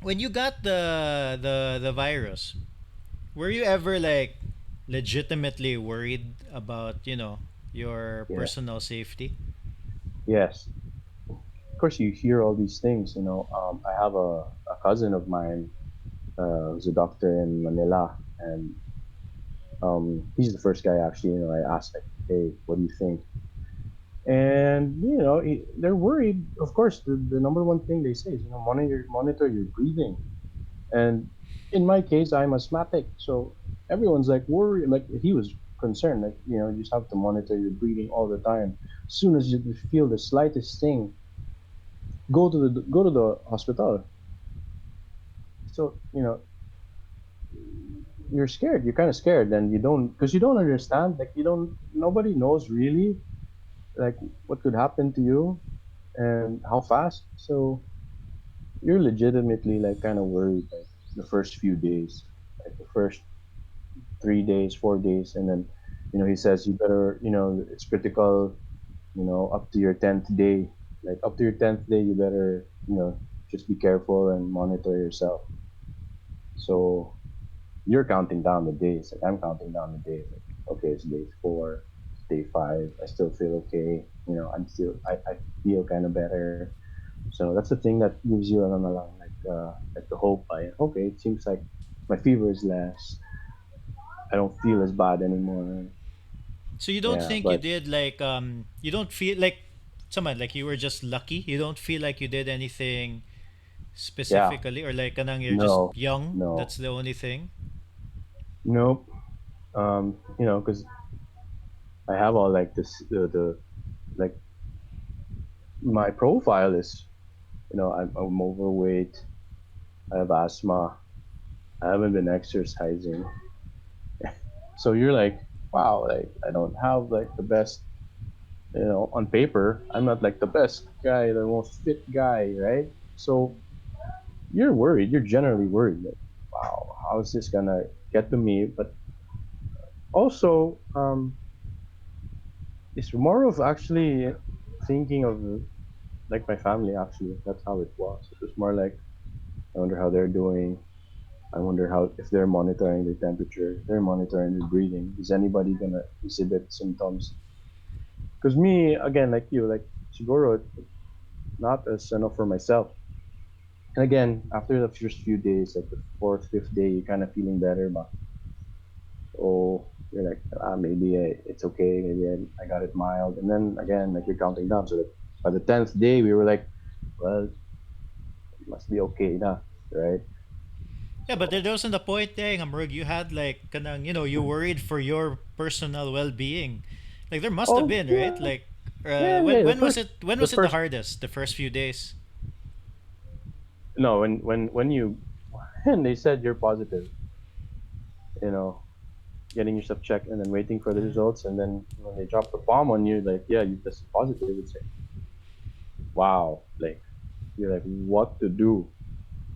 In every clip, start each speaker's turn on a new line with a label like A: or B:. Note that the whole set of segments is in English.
A: when you got the virus, were you ever like legitimately worried about, your
B: Yeah.
A: personal safety?
B: Yes. Of course, you hear all these things. I have a cousin of mine who's a doctor in Manila, and he's the first guy actually. I asked like, "Hey, what do you think?" And they're worried. Of course, the number one thing they say is, monitor your breathing. And in my case, I'm asthmatic, so everyone's like worried. Like he was concerned, like you just have to monitor your breathing all the time. As soon as you feel the slightest thing, go to the hospital. So you're scared. You're kind of scared, and you don't because you don't understand. Like you don't. Nobody knows really like what could happen to you and how fast. So you're legitimately like kind of worried like the first few days, like the first 3 days, 4 days, and then he says you better, it's critical, up to your 10th day. Like up to your 10th day, you better, just be careful and monitor yourself. So you're counting down the days. Like I'm counting down the days. Like okay, it's day 4, it's day 5. I still feel okay. I feel kind of better. So that's the thing that gives you like the hope. Okay, it seems like my fever is less. I don't feel as bad anymore.
A: So you don't
B: Yeah,
A: think you
B: but
A: did like you don't feel like someone like you were just lucky. You don't feel like you did anything
B: yeah,
A: specifically, or like kanang you're just
B: no,
A: young.
B: no,
A: That's the only thing.
B: nope. Because I have all like this, the like my profile is, I'm overweight. I have asthma. I haven't been exercising. So you're like, wow, like I don't have like the best, on paper. I'm not like the best guy, the most fit guy, right? So you're worried. You're generally worried. Like, wow, how is this gonna get to me? But also, it's more of actually thinking of like my family. Actually, that's how it was. It was more like I wonder how they're doing. I wonder how if they're monitoring their temperature, they're monitoring their breathing. Is anybody gonna exhibit symptoms? Because me, again, like you, like Siguro, not as enough for myself. And again, after the first few days, like the fourth, fifth day, you're kind of feeling better, but you're like, maybe it's okay, maybe I got it mild. And then again, like you're counting down. So that by the 10th day, we were like, well, it must be okay now, right?
A: Yeah, but
B: So
A: there wasn't a point there, Amrug. You had like kanang, you worried for your personal well-being. Like there must have
B: oh
A: been, right?
B: yeah,
A: Like
B: yeah,
A: when
B: yeah. The
A: when was
B: first,
A: it when
B: the
A: was it the
B: first,
A: hardest? The first few days.
B: no, when you when they said you're positive, you know, getting yourself checked and then waiting for the
A: Uh,
B: results, and then when they drop the bomb on you, like, yeah, you tested positive. It's like, wow, like you're like, what to do?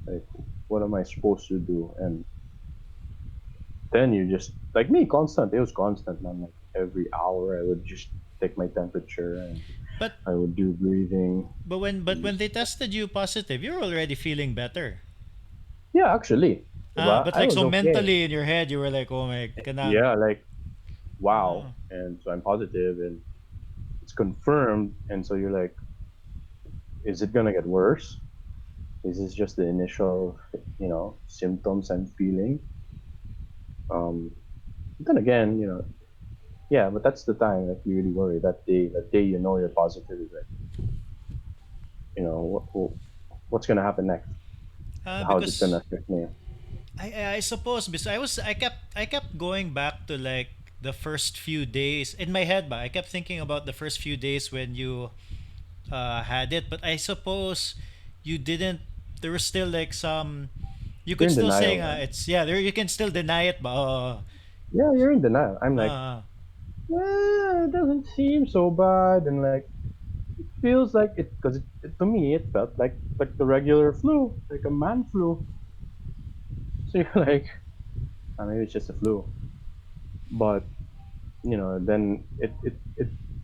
B: Like, what am I supposed to do? And then you just like me, constant. It was constant, man. Like every hour, I would just take my temperature and
A: but
B: I would do breathing.
A: but when
B: Just
A: they tested you positive, you're already feeling better.
B: yeah, actually, diba?
A: But
B: I
A: like
B: was
A: so
B: okay.
A: mentally in your head, you were like, oh my
B: Yeah,
A: kanang.
B: like
A: Uh,
B: wow. And so I'm positive, and it's confirmed. And so you're like, is it gonna get worse? Is this just the initial, symptoms I'm feeling? Um, then again, yeah, but that's the time that you really worry. That day you're positive is like, what's gonna happen next? How is it gonna
A: because
B: affect me?
A: I suppose because I kept going back to like the first few days in my head, but I kept thinking about the first few days when you had it. But I suppose you didn't. There was still like some. You
B: You're
A: could
B: in
A: still
B: denial,
A: say
B: man.
A: it's yeah. There you can still deny it, but
B: Yeah, you're in denial. I'm like,
A: uh,
B: well, it doesn't seem so bad, and like it feels like it because to me it felt like the regular flu, like a man flu. So you're like, maybe it's just a flu, but then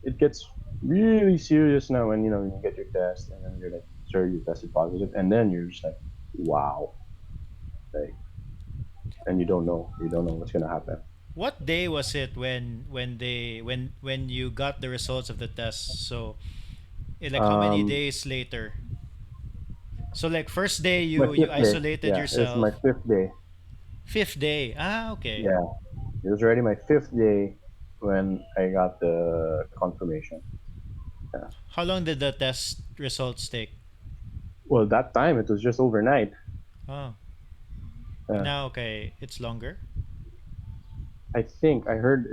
B: it gets really serious now when you get your test and then you're like, sure, you tested positive, and then you're just like, wow, like, and you don't know what's gonna happen.
A: What day was it when you got the results of the test? So, like how many
B: Um,
A: days later? So like first day
B: my
A: you
B: fifth day,
A: isolated
B: yeah, it was my
A: yourself.
B: fifth day.
A: Fifth day. Ah, okay.
B: Yeah, it was already my fifth day when I got the confirmation. Yeah.
A: How long did the test results take?
B: Well, that time it was just overnight.
A: Oh,
B: Yeah.
A: now okay, it's longer.
B: I think I heard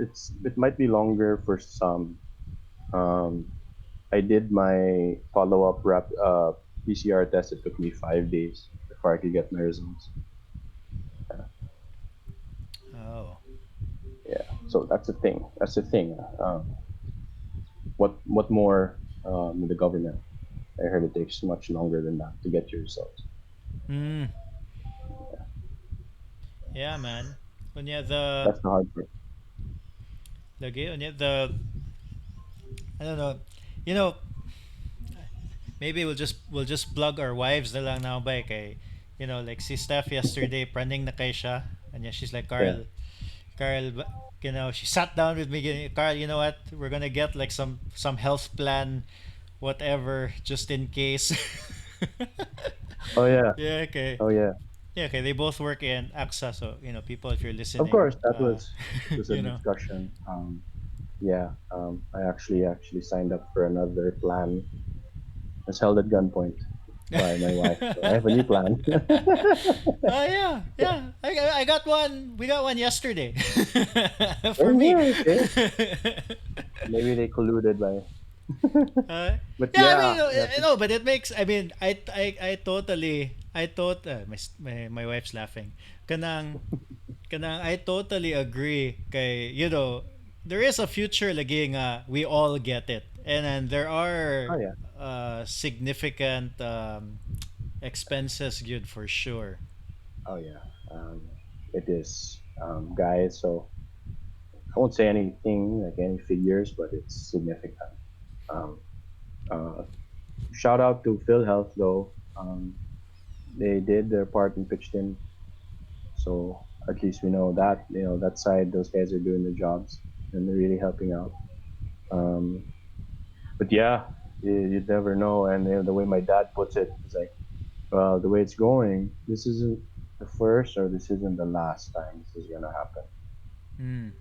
B: it might be longer for some. Um, I did my follow up PCR test. It took me 5 days before I could get my results.
A: Oh.
B: Yeah, so that's the thing. That's the thing. What more with the government? I heard it takes much longer than that to get your results.
A: Hmm. Yeah, man. Unya the
B: That's the hard part.
A: lagi unya the I don't know. You know, maybe we'll just plug our wives na lang now ba kay like si Steph yesterday praning na kay siya. And yeah, she's like
B: Yeah.
A: Carl, she sat down with me. Carl, you know what? We're gonna get like some health plan, whatever, just in case.
B: Oh yeah.
A: Yeah. Okay.
B: Oh yeah.
A: Yeah. Okay. They both work in AXA, so people, if you're
B: Of
A: listening,
B: course, that was a
A: you know.
B: discussion. Yeah. I actually signed up for another plan. I was held at gunpoint by my wife, so I have a new plan.
A: Oh yeah, yeah. I got one. We got one yesterday. For
B: Oh
A: me.
B: yeah. Okay. Maybe they colluded by.
A: Uh,
B: But
A: yeah, I mean,
B: yeah. Yeah.
A: no, but it makes. I mean, I thought. My wife's laughing. Kanang. I totally agree. Kay, there is a future lagi nga we all get it, and then there are
B: Oh yeah.
A: significant expenses, good for sure.
B: Oh yeah. It is, guys. So I won't say anything like any figures, but it's significant. Um, uh, Shout out to Phil Health though. They did their part and pitched in, so at least we know that that side those guys are doing their jobs and they're really helping out. Um, but yeah, you never know. And the way my dad puts it is like, well, the way it's going, this isn't the first or this isn't the last time this is gonna happen.
A: Mm.